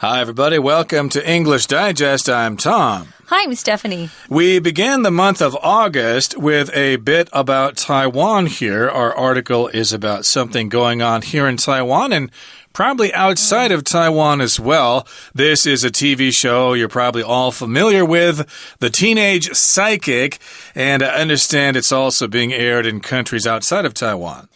Hi, everybody. Welcome to English Digest. I'm Tom. Hi, I'm Stephanie. We began the month of August with a bit about Taiwan here. Our article is about something going on here in Taiwan and probably outside of Taiwan as well. This is a TV show you're probably all familiar with, The Teenage Psychic, and I understand it's also being aired in countries outside of Taiwan.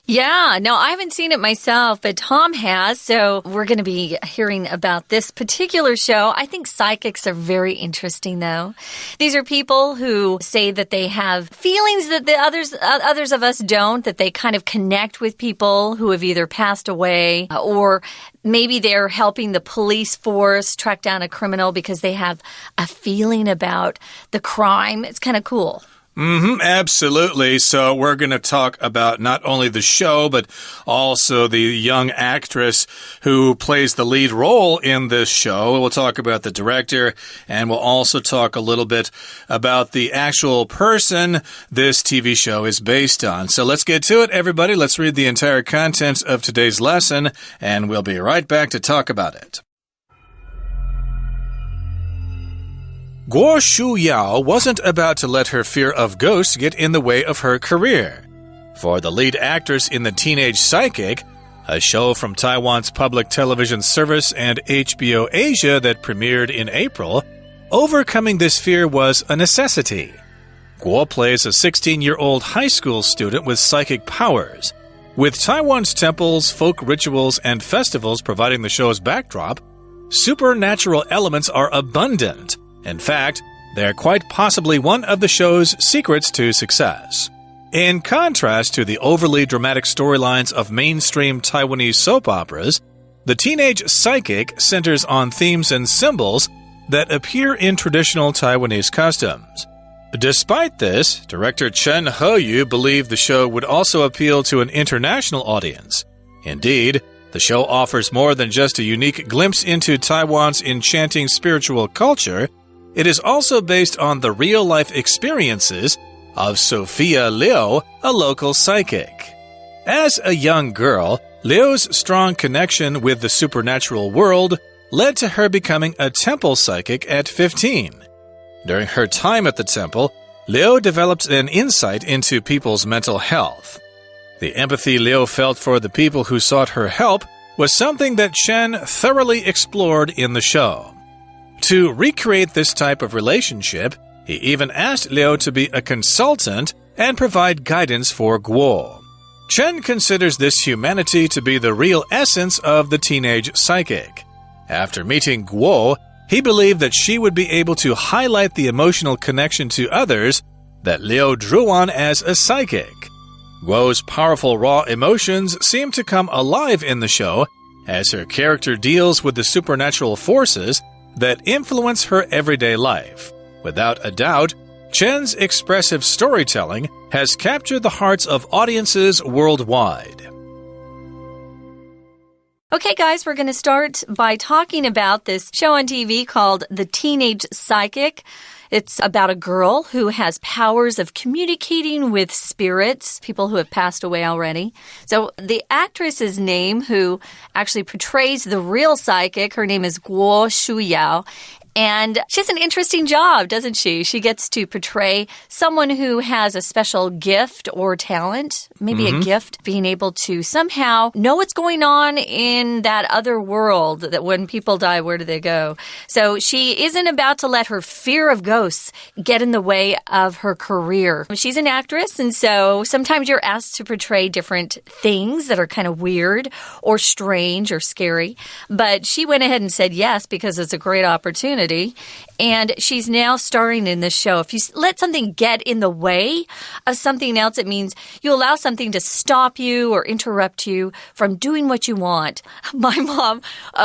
Yeah, no, I haven't seen it myself, but Tom has, so we're going to be hearing about this particular show. I think psychics are very interesting, though. These are people who say that they have feelings that the others of us don't, that they kind of connect with people who have either passed away or maybe they're helping the police force track down a criminal because they have a feeling about the crime. It's kind of cool. Absolutely. So we're going to talk about not only the show, but also the young actress who plays the lead role in this show. We'll talk about the director, and we'll also talk a little bit about the actual person this TV show is based on. So let's get to it, everybody. Let's read the entire contents of today's lesson, and we'll be right back to talk about it. Guo Shuyao wasn't about to let her fear of ghosts get in the way of her career. For the lead actress in The Teenage Psychic, a show from Taiwan's public television service and HBO Asia that premiered in April, overcoming this fear was a necessity. Guo plays a 16-year-old high school student with psychic powers. With Taiwan's temples, folk rituals, and festivals providing the show's backdrop, supernatural elements are abundant. In fact, they're quite possibly one of the show's secrets to success. In contrast to the overly dramatic storylines of mainstream Taiwanese soap operas, The Teenage Psychic centers on themes and symbols that appear in traditional Taiwanese customs. Despite this, director Chen Heyu believed the show would also appeal to an international audience. Indeed, the show offers more than just a unique glimpse into Taiwan's enchanting spiritual culture. It is also based on the real-life experiences of Sophia Liu, a local psychic. As a young girl, Liu's strong connection with the supernatural world led to her becoming a temple psychic at 15. During her time at the temple, Liu developed an insight into people's mental health. The empathy Liu felt for the people who sought her help was something that Chen thoroughly explored in the show. To recreate this type of relationship, he even asked Liu to be a consultant and provide guidance for Guo. Chen considers this humanity to be the real essence of the teenage psychic. After meeting Guo, he believed that she would be able to highlight the emotional connection to others that Liu drew on as a psychic. Guo's powerful raw emotions seem to come alive in the show as her character deals with the supernatural forces that influence her everyday life. Without a doubt, Chen's expressive storytelling has captured the hearts of audiences worldwide. Okay, guys, we're going to start by talking about this show on TV called The Teenage Psychic. It's about a girl who has powers of communicating with spirits, people who have passed away already. So the actress's name, who actually portrays the real psychic, her name is Guo Shuyao. And she has an interesting job, doesn't she? She gets to portray someone who has a special gift or talent, maybe a gift, being able to somehow know what's going on in that other world, that when people die, where do they go? So she isn't about to let her fear of ghosts get in the way of her career. She's an actress, and so sometimes you're asked to portray different things that are kind of weird or strange or scary. But she went ahead and said yes because it's a great opportunity. And she's now starring in this show. If you let something get in the way of something else, it means you allow something to stop you or interrupt you from doing what you want. My mom,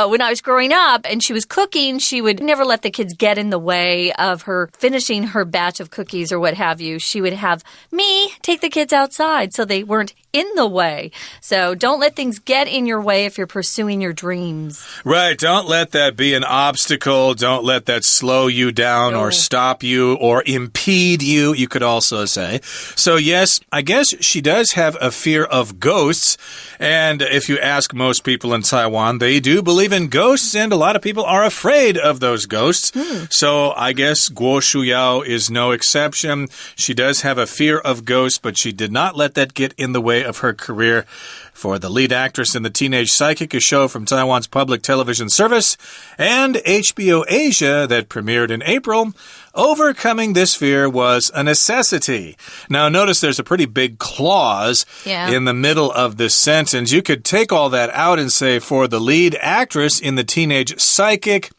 when I was growing up and she was cooking, she would never let the kids get in the way of her finishing her batch of cookies or what have you. She would have me take the kids outside so they weren't in the way. So don't let things get in your way if you're pursuing your dreams. Right. Don't let that be an obstacle. Don't let that slow you down or stop you or impede you, you could also say. So yes, I guess she does have a fear of ghosts. And if you ask most people in Taiwan, they do believe in ghosts, and a lot of people are afraid of those ghosts. So I guess Guo Shuyao is no exception. She does have a fear of ghosts, but she did not let that get in the way of her career. For the lead actress in The Teenage Psychic, a show from Taiwan's public television service, and HBO Asia that premiered in April, overcoming this fear was a necessity. Now, notice there's a pretty big clause in the middle of this sentence. You could take all that out and say, for the lead actress in The Teenage Psychic,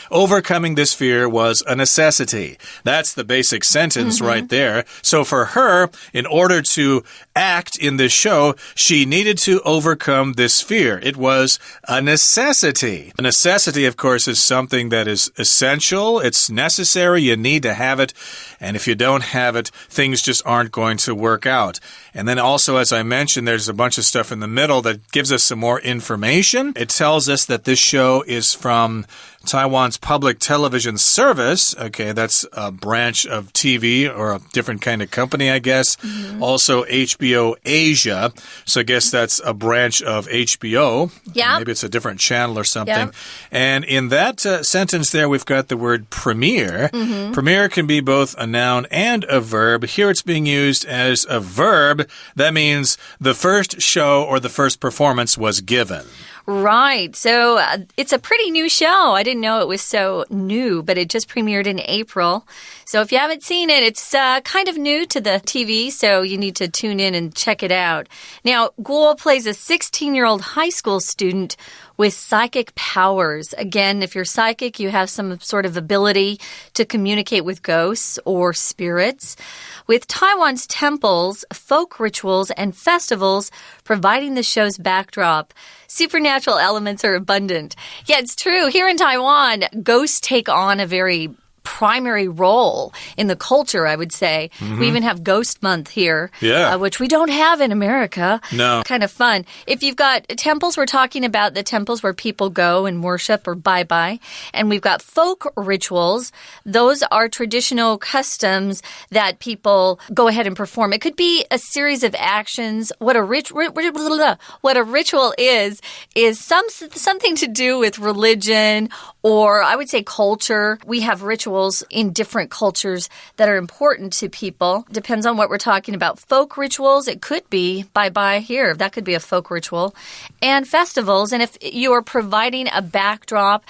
overcoming this fear was a necessity. That's the basic sentence right there. So for her, in order to act in this show, she needed to overcome this fear. It was a necessity. A necessity, of course, is something that is essential. It's necessary. You need to have it. And if you don't have it, things just aren't going to work out. And then also, as I mentioned, there's a bunch of stuff in the middle that gives us some more information. It tells us that this show is from Taiwan's public television service. Okay, that's a branch of TV or a different kind of company, I guess. Also, HBO Asia. So I guess that's a branch of HBO. Yeah. Maybe it's a different channel or something. And in that sentence there, we've got the word premiere. Premiere can be both a noun and a verb. Here it's being used as a verb. That means the first show or the first performance was given. Right. So it's a pretty new show. I didn't know it was so new, but it just premiered in April. So if you haven't seen it, it's kind of new to the TV, so you need to tune in and check it out. Now, Guo plays a 16-year-old high school student with psychic powers. Again, if you're psychic, you have some sort of ability to communicate with ghosts or spirits. With Taiwan's temples, folk rituals, and festivals providing the show's backdrop, supernatural elements are abundant. Yeah, it's true. Here in Taiwan, ghosts take on a very primary role in the culture, I would say. We even have Ghost Month here, which we don't have in America. No. Kind of fun. If you've got temples, we're talking about the temples where people go and worship or bye-bye. And we've got folk rituals. Those are traditional customs that people go ahead and perform. It could be a series of actions. What a ritual is something to do with religion, or I would say culture. We have rituals in different cultures that are important to people. Depends on what we're talking about. Folk rituals, it could be bye-bye here. That could be a folk ritual. And festivals. And if you are providing a backdrop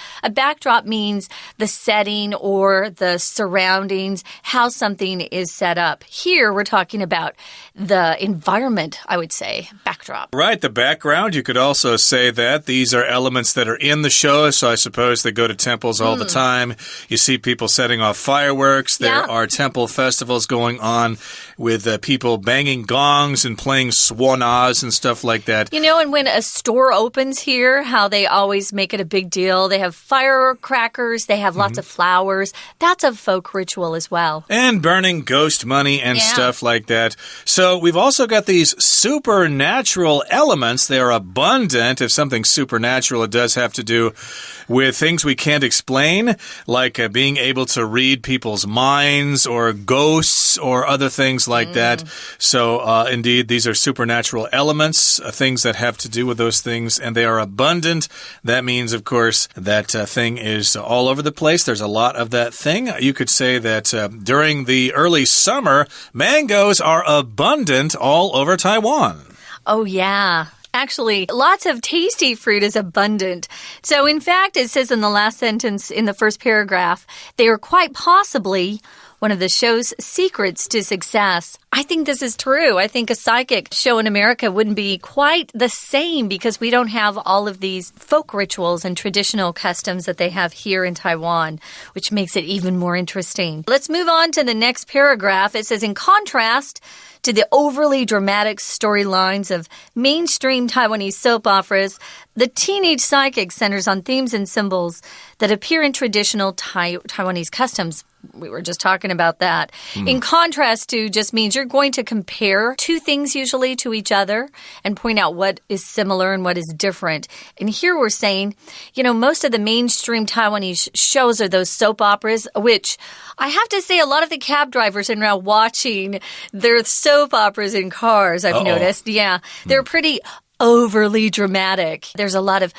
means the setting or the surroundings, how something is set up. Here, we're talking about the environment, I would say, backdrop. Right, the background. You could also say that these are elements that are in the show, so I suppose they go to temples all the time. You see people setting off fireworks. There are temple festivals going on with people banging gongs and playing swanas and stuff like that. You know, and when a store opens here, how they always make it a big deal. They have firecrackers. They have lots of flowers. That's a folk ritual as well. And burning ghost money and stuff like that. So we've also got these supernatural elements. They are abundant. If something's supernatural, it does have to do with things we can't explain, like being able to read people's minds or ghosts or other things like that. So indeed, these are supernatural elements, things that have to do with those things, and they are abundant. That means, of course, that thing is all over the place. There's a lot of that thing. You could say that during the early summer, mangoes are abundant all over Taiwan. Oh, yeah. Actually, lots of tasty fruit is abundant. So, in fact, it says in the last sentence in the first paragraph, they are quite possibly one of the show's secrets to success. I think this is true. I think a psychic show in America wouldn't be quite the same because we don't have all of these folk rituals and traditional customs that they have here in Taiwan, which makes it even more interesting. Let's move on to the next paragraph. It says, in contrast to the overly dramatic storylines of mainstream Taiwanese soap operas, The Teenage Psychic centers on themes and symbols that appear in traditional Taiwanese customs. We were just talking about that. In contrast to just means you're going to compare two things usually to each other and point out what is similar and what is different. And here we're saying, most of the mainstream Taiwanese shows are those soap operas, which I have to say a lot of the cab drivers are now watching their soap operas in cars, I've noticed. Yeah, they're pretty overly dramatic. There's a lot of,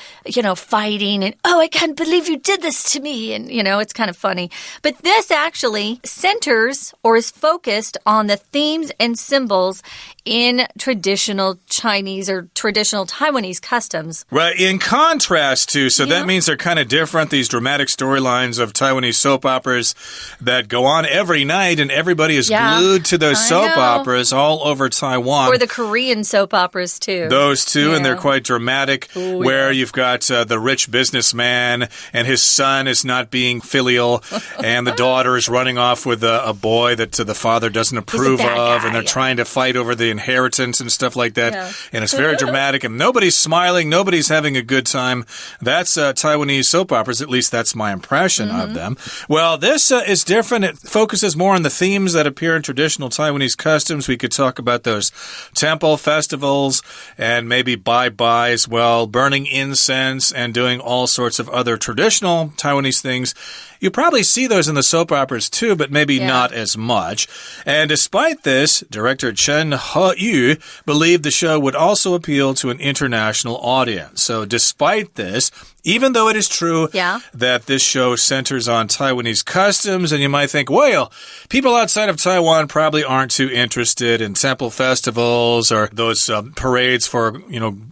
fighting and, I can't believe you did this to me. And, it's kind of funny. But this actually centers or is focused on the themes and symbols in traditional Chinese or traditional Taiwanese customs. Right. In contrast to, that means they're kind of different, these dramatic storylines of Taiwanese soap operas that go on every night and everybody is glued to those soap operas all over Taiwan. Or the Korean soap operas too. Those two, and they're quite dramatic, where you've got the rich businessman and his son is not being filial and the daughter is running off with a boy that the father doesn't approve of, and they're trying to fight over the inheritance and stuff like that. And it's very dramatic, and nobody's smiling, nobody's having a good time. That's Taiwanese soap operas, at least that's my impression of them. Well, this is different. It focuses more on the themes that appear in traditional Taiwanese customs. We could talk about those temple festivals and maybe bye-bye as well, burning incense and doing all sorts of other traditional Taiwanese things. You probably see those in the soap operas too, but maybe not as much. And despite this, director Chen He-yu believed the show would also appeal to an international audience. So despite this, even though it is true that this show centers on Taiwanese customs, and you might think, well, people outside of Taiwan probably aren't too interested in temple festivals or those parades for,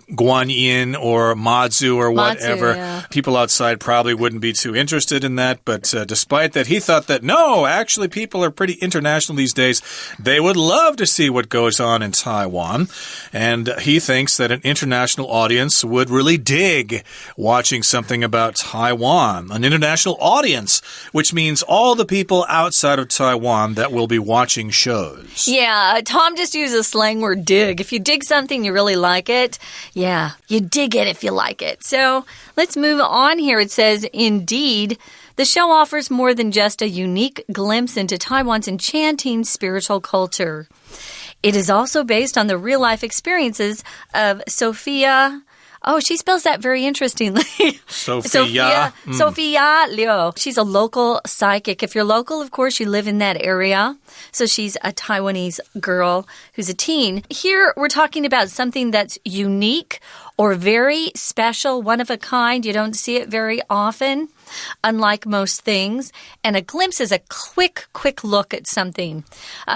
Guanyin or Mazu or whatever. People outside probably wouldn't be too interested in that. But despite that, he thought that, no, actually people are pretty international these days. They would love to see what goes on in Taiwan. And he thinks that an international audience would really dig watching something about Taiwan. An international audience, which means all the people outside of Taiwan that will be watching shows. Yeah, Tom just used a slang word, dig. If you dig something, you really like it. Yeah, you dig it if you like it. So let's move on here. It says, indeed, the show offers more than just a unique glimpse into Taiwan's enchanting spiritual culture. It is also based on the real-life experiences of Sophia. Oh, she spells that very interestingly. Sophia Liu. She's a local psychic. If you're local, of course, you live in that area. So she's a Taiwanese girl who's a teen. Here, we're talking about something that's unique or very special, one of a kind. You don't see it very often, unlike most things. And a glimpse is a quick look at something.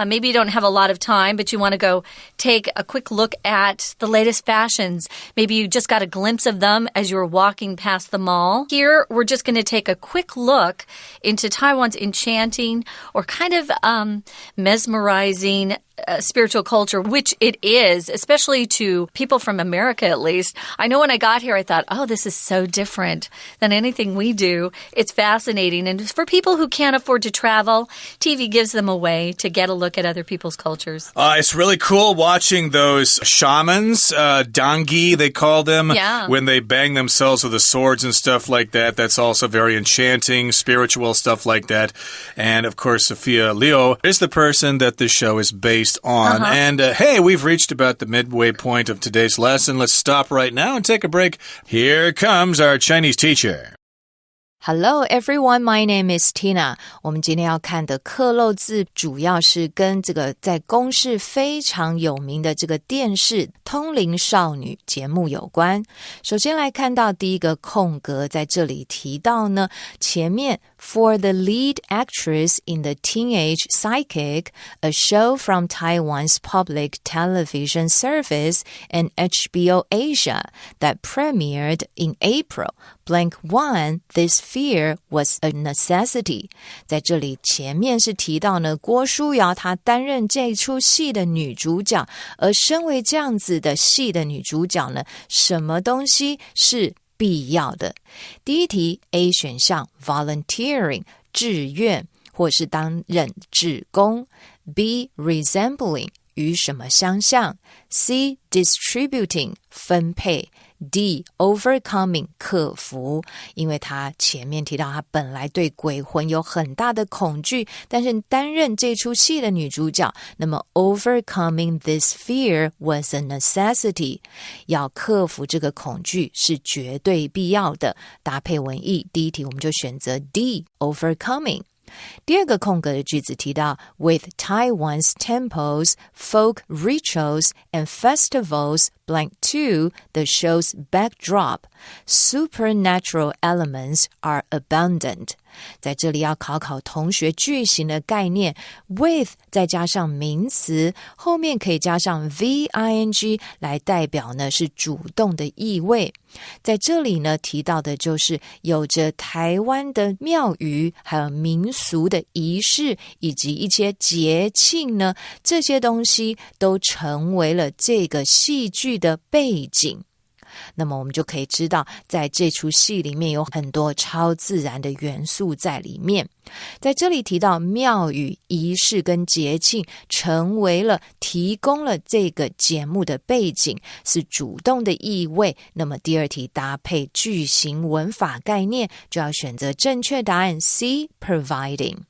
Maybe you don't have a lot of time, but you want to go take a quick look at the latest fashions. Maybe you just got a glimpse of them as you were walking past the mall. Here, we're just going to take a quick look into Taiwan's enchanting or kind of mesmerizing spiritual culture, which it is, especially to people from America, at least. I know when I got here, I thought, oh, this is so different than anything we do. It's fascinating. And for people who can't afford to travel, TV gives them a way to get a look at other people's cultures. It's really cool watching those shamans, dangi, they call them, when they bang themselves with the swords and stuff like that. That's also very enchanting, spiritual stuff like that. And, of course, Sophia Liu is the person that this show is based on. And hey, we've reached about the midway point of today's lesson. Let's stop right now and take a break. Here comes our Chinese teacher. Hello everyone, my name is Tina. 我们今天要看的课漏字主要是跟这个在公视非常有名的这个电视通灵少女节目有关。首先来看到第一个空格，在这里提到呢，前面 For the lead actress in the Teenage Psychic, a show from Taiwan's public television service and HBO Asia that premiered in April, blank one, this fear was a necessity. 在这里前面是提到呢，郭书瑶她担任这出戏的女主角，而身为这样子的戏的女主角呢，什么东西是必要的？第一题 A 选项 volunteering 志愿或是担任志工， B resembling 与什么相像， C distributing 分配， D. Overcoming 克服，因为他前面提到他本来对鬼魂有很大的恐惧，但是担任这出戏的女主角，那么 overcoming this fear was a necessity， 要克服这个恐惧是绝对必要的。搭配文意，第一题我们就选择 D. Overcoming。第二个空格的句子提到 With Taiwan's temples, folk rituals, and festivals blank to the show's backdrop, supernatural elements are abundant. 在这里要考同学句型的概念 with 再加上名词，后面可以加上 VING 来代表呢是主动的意味。在这里呢提到的就是有着台湾的庙宇，还有民俗的仪式，以及一些节庆呢，这些东西都成为了这个戏剧的背景。那么我们就可以知道，在这出戏里面有很多超自然的元素在里面。在这里提到庙宇、仪式跟节庆成为了提供了这个节目的背景，是主动的意味。那么第二题搭配句型文法概念，就要选择正确答案 C. Providing。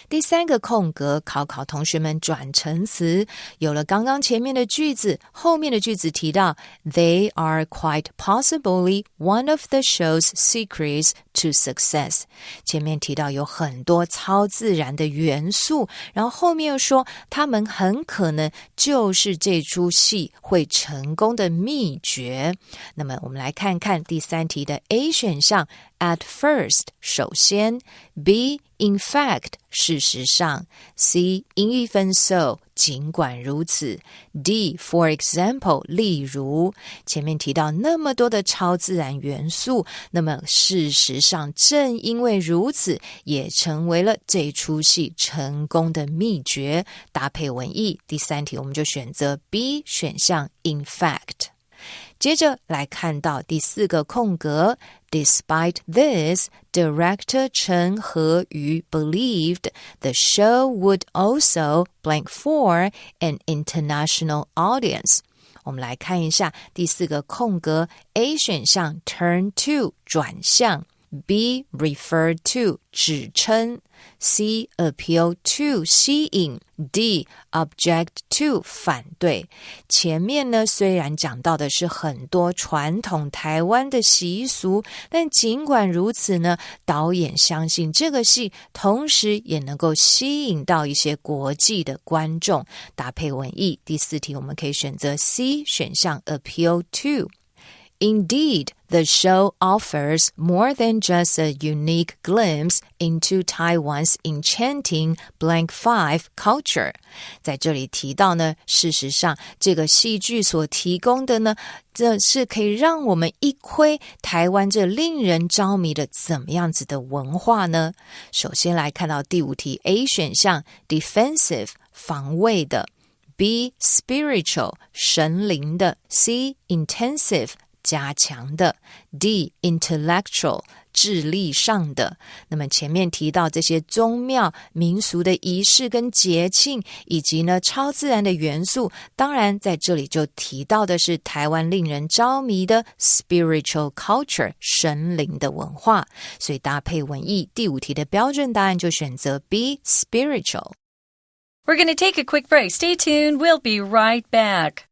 第三个空格考同学们转成词，有了刚刚前面的句子，后面的句子提到 They are quite possibly one of the show's secrets to success。 前面提到有很多超自然的元素，然后后面又说他们很可能就是这出戏会成功的秘诀。那么我们来看看第三题的 A 选项 At first 首先， B in fact 事实上， C even so 尽管如此， D for example 例如。前面提到那么多的超自然元素，那么事实上正因为如此，也成为了这出戏成功的秘诀。搭配文意，第三题我们就选择 B 选项 in fact。接着来看到第四个空格 Despite this, director Chen Heyu believed the show would also blank for an international audience. 我们来看一下第四个空格 A 选项 turn to 转向， B refer to 指称， C appeal to 吸引， D object to 反对。前面呢虽然讲到的是很多传统台湾的习俗，但尽管如此呢，导演相信这个戏同时也能够吸引到一些国际的观众。搭配文意，第四题我们可以选择 C 选项 appeal to。Indeed, the show offers more than just a unique glimpse into Taiwan's enchanting blank five culture. 在这里提到呢，事实上这个戏剧所提供的呢，这是可以让我们一窥台湾这令人着迷的怎么样子的文化呢？首先来看到第五题 A 选项 defensive 防卫的， B spiritual 神灵的， C intensive加强的， D intellectual 智力上的。那么前面提到这些宗庙民俗的仪式跟节庆，以及呢超自然的元素，当然在这里就提到的是台湾令人着迷的 spiritual culture 神灵的文化。所以搭配文意，第五题的标准答案就选择 B spiritual。 We're going to take a quick break. Stay tuned. We'll be right back.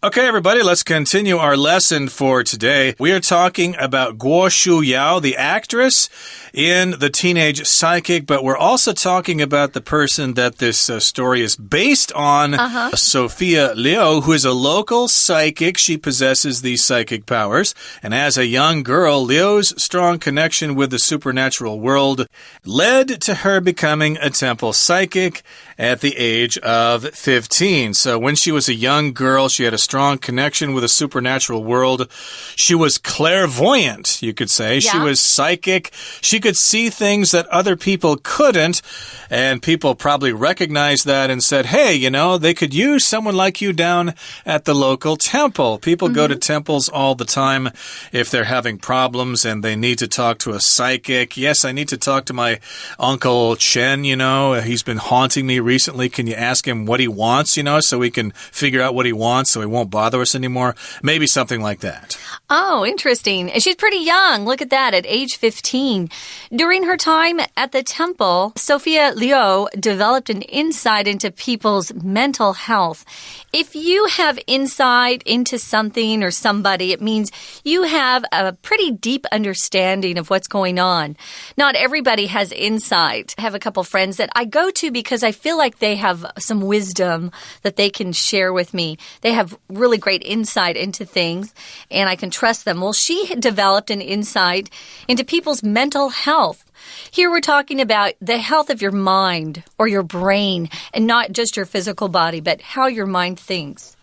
Okay, everybody, let's continue our lesson for today. We are talking about Guo Shuyao, the actress in The Teenage Psychic, but we're also talking about the person that this story is based on, Sophia Liu, who is a local psychic. She possesses these psychic powers. And as a young girl, Liu's strong connection with the supernatural world led to her becoming a temple psychic at the age of 15. So when she was a young girl, she had a strong strong connection with the supernatural world. She was clairvoyant, you could say. Yeah. She was psychic. She could see things that other people couldn't. And people probably recognized that and said, hey, you know, they could use someone like you down at the local temple. People go to temples all the time if they're having problems and they need to talk to a psychic. Yes, I need to talk to my Uncle Chen, you know. He's been haunting me recently. Can you ask him what he wants, you know, so we can figure out what he wants so he won't bother us anymore? Maybe something like that. Oh, interesting. And she's pretty young. Look at that, at age 15. During her time at the temple, Sophia Liu developed an insight into people's mental health. If you have insight into something or somebody, it means you have a pretty deep understanding of what's going on. Not everybody has insight. I have a couple friends that I go to because I feel like they have some wisdom that they can share with me. They have really great insight into things, and I can trust them. Well, she developed an insight into people's mental health. Here we're talking about the health of your mind or your brain, and not just your physical body, but how your mind thinks.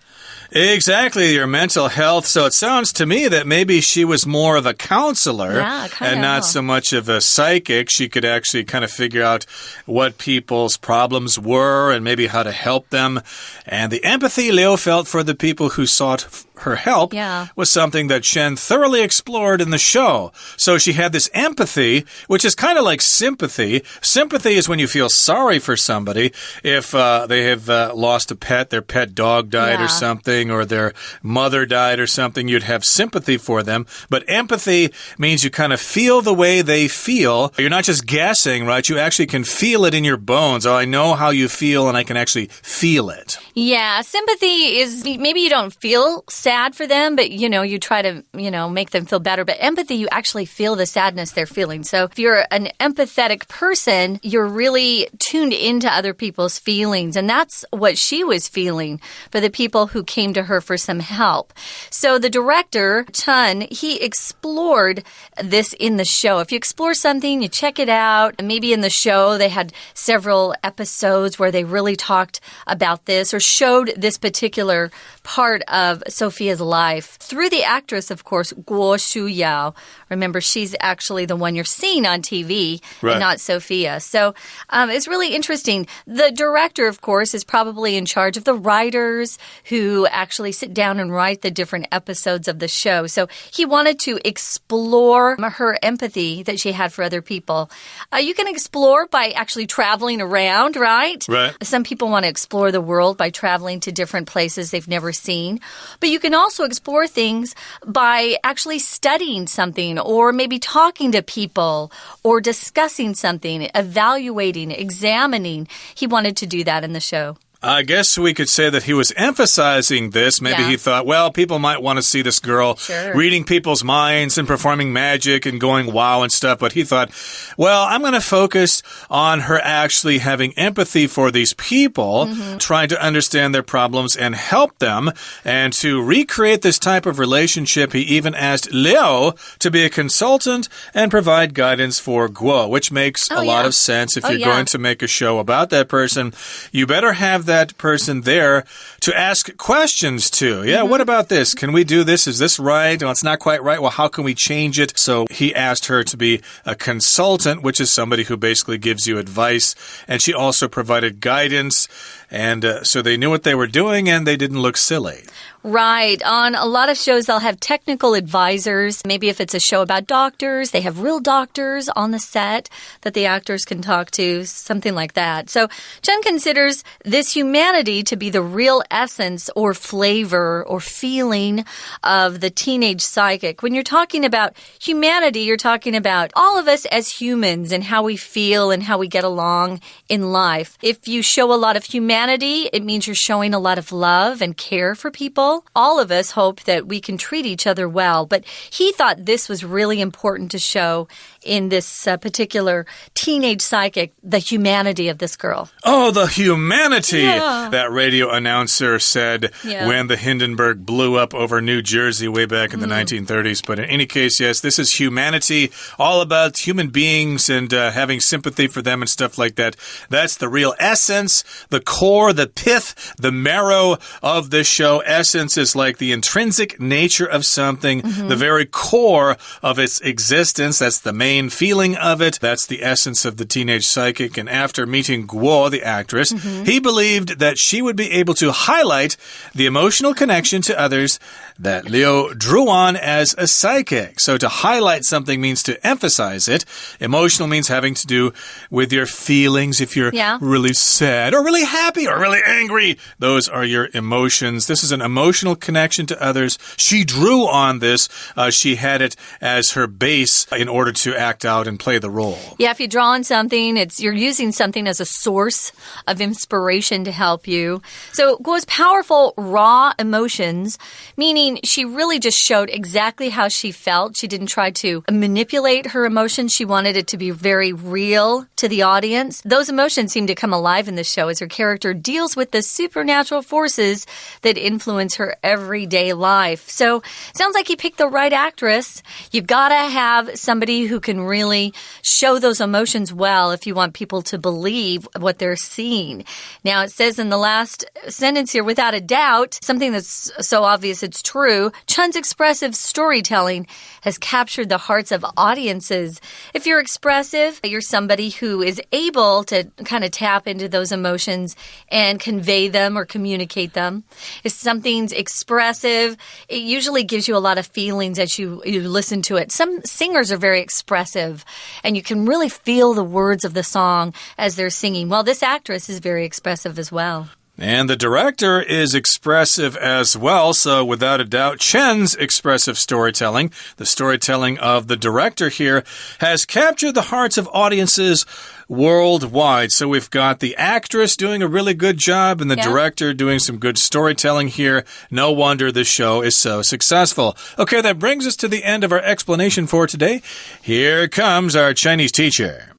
Exactly, your mental health. So it sounds to me that maybe she was more of a counselor and not so much of a psychic. She could actually kind of figure out what people's problems were and maybe how to help them. And the empathy Liu felt for the people who sought her help was something that Chen thoroughly explored in the show. So she had this empathy, which is kind of like sympathy. Sympathy is when you feel sorry for somebody if they have lost a pet, their pet dog died or something, or their mother died or something. You'd have sympathy for them. But empathy means you kind of feel the way they feel. You're not just guessing, right? You actually can feel it in your bones. Oh, I know how you feel, and I can actually feel it. Yeah, sympathy is maybe you don't feel sad for them, but, you know, you try to, you know, make them feel better. But empathy, you actually feel the sadness they're feeling. So if you're an empathetic person, you're really tuned into other people's feelings. And that's what she was feeling for the people who came to her for some help. So the director, Chen, he explored this in the show. If you explore something, you check it out. Maybe in the show, they had several episodes where they really talked about this or showed this particular part of Sophia's life. Through the actress, of course, Guo Shuyao. Remember, she's actually the one you're seeing on TV and not Sophia. So it's really interesting. The director, of course, is probably in charge of the writers who actually sit down and write the different episodes of the show. So he wanted to explore her empathy that she had for other people. You can explore by actually traveling around, right? Some people want to explore the world by traveling to different places they've never seen. But you can also explore things by actually studying something or maybe talking to people or discussing something, evaluating, examining. He wanted to do that in the show. I guess we could say that he was emphasizing this. Maybe he thought, well, people might want to see this girl reading people's minds and performing magic and going wow and stuff. But he thought, well, I'm going to focus on her actually having empathy for these people, trying to understand their problems and help them. And to recreate this type of relationship, he even asked Liu to be a consultant and provide guidance for Guo, which makes a lot of sense. If you're going to make a show about that person, you better have that person there to ask questions to. What about this? Can we do this? Is this right? Well, it's not quite right. Well, how can we change it? So he asked her to be a consultant, which is somebody who basically gives you advice. And she also provided guidance. And so they knew what they were doing and they didn't look silly. Right. On a lot of shows, they'll have technical advisors. Maybe if it's a show about doctors, they have real doctors on the set that the actors can talk to, something like that. So Chen considers this humanity to be the real essence or flavor or feeling of the teenage psychic. When you're talking about humanity, you're talking about all of us as humans and how we feel and how we get along in life. If you show a lot of humanity, it means you're showing a lot of love and care for people. All of us hope that we can treat each other well, but he thought this was really important to show in this particular teenage psychic, the humanity of this girl. Oh, the humanity, that radio announcer said when the Hindenburg blew up over New Jersey way back in the 1930s. But in any case, yes, this is humanity, all about human beings and having sympathy for them and stuff like that. That's the real essence, the core, the pith, the marrow of this show. Essence essence is like the intrinsic nature of something, the very core of its existence. That's the main feeling of it. That's the essence of the teenage psychic. And after meeting Guo, the actress, he believed that she would be able to highlight the emotional connection to others that Liu drew on as a psychic. So to highlight something means to emphasize it. Emotional means having to do with your feelings. If you're really sad or really happy or really angry, those are your emotions. This is an emotional connection to others. She drew on this. She had it as her base in order to act out and play the role. Yeah, if you draw on something, you're using something as a source of inspiration to help you. So Guo's powerful, raw emotions, meaning she really just showed exactly how she felt. She didn't try to manipulate her emotions. She wanted it to be very real to the audience. Those emotions seem to come alive in the show as her character deals with the supernatural forces that influence her everyday life. So, sounds like you picked the right actress. You've got to have somebody who can really show those emotions well if you want people to believe what they're seeing. Now, it says in the last sentence here, without a doubt, something that's so obvious it's true, Chun's expressive storytelling has captured the hearts of audiences. If you're expressive, you're somebody who is able to kind of tap into those emotions and convey them or communicate them. If something's expressive, it usually gives you a lot of feelings as you listen to it. Some singers are very expressive, and you can really feel the words of the song as they're singing. Well, this actress is very expressive as well. And the director is expressive as well, so without a doubt, Chen's expressive storytelling, the storytelling of the director here, has captured the hearts of audiences worldwide. So we've got the actress doing a really good job and the director doing some good storytelling here. No wonder this show is so successful. Okay, that brings us to the end of our explanation for today. Here comes our Chinese teacher.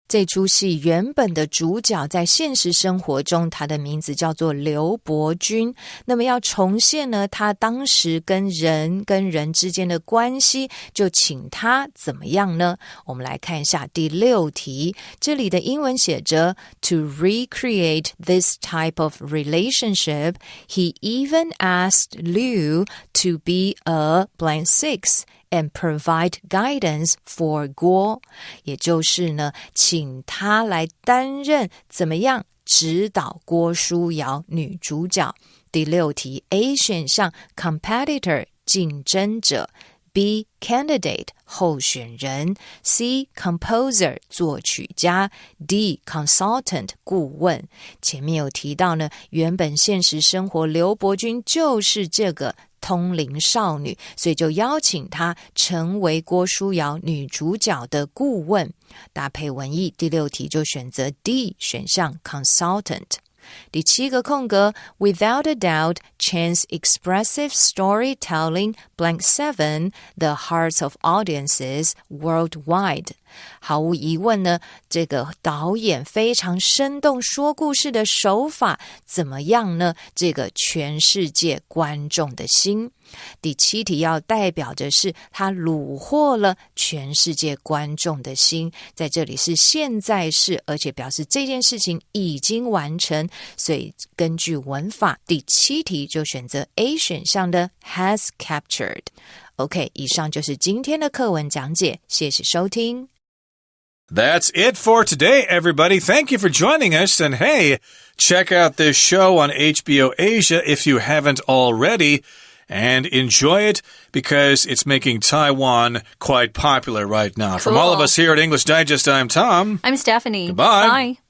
这出戏原本的主角在现实生活中，他的名字叫做刘伯钧。那么要重现呢，他当时跟人之间的关系，就请他怎么样呢？我们来看一下第6题，这里的英文写着 To recreate this type of relationship, he even asked Liu to be a blank six.And provide guidance for Guo， 也就是呢，请他来担任怎么样指导郭书瑶女主角。第6题 A 选项 competitor 竞争者， B candidate 候选人， C composer 作曲家， D consultant 顾问。前面有提到呢，原本现实生活刘伯钧就是这个通灵少女，所以就邀请她成为郭书瑶女主角的顾问。搭配文意，第6题就选择 D 选项 consultant。第7个空格 Without a doubt, Chen's expressive storytelling blank 7 the hearts of audiences worldwide。毫无疑问呢，这个导演非常生动说故事的手法怎么样呢？这个全世界观众的心。第7题要代表的是他虏获了全世界观众的心，在这里是现在式，而且表示这件事情已经完成，所以根据文法，第7题就选择 A 选项的 has captured。 OK， 以上就是今天的课文讲解，谢谢收听。That's it for today, everybody. Thank you for joining us. And hey, check out this show on HBO Asia if you haven't already. And enjoy it because it's making Taiwan quite popular right now. Cool. From all of us here at English Digest, I'm Tom. I'm Stephanie. Goodbye. Bye.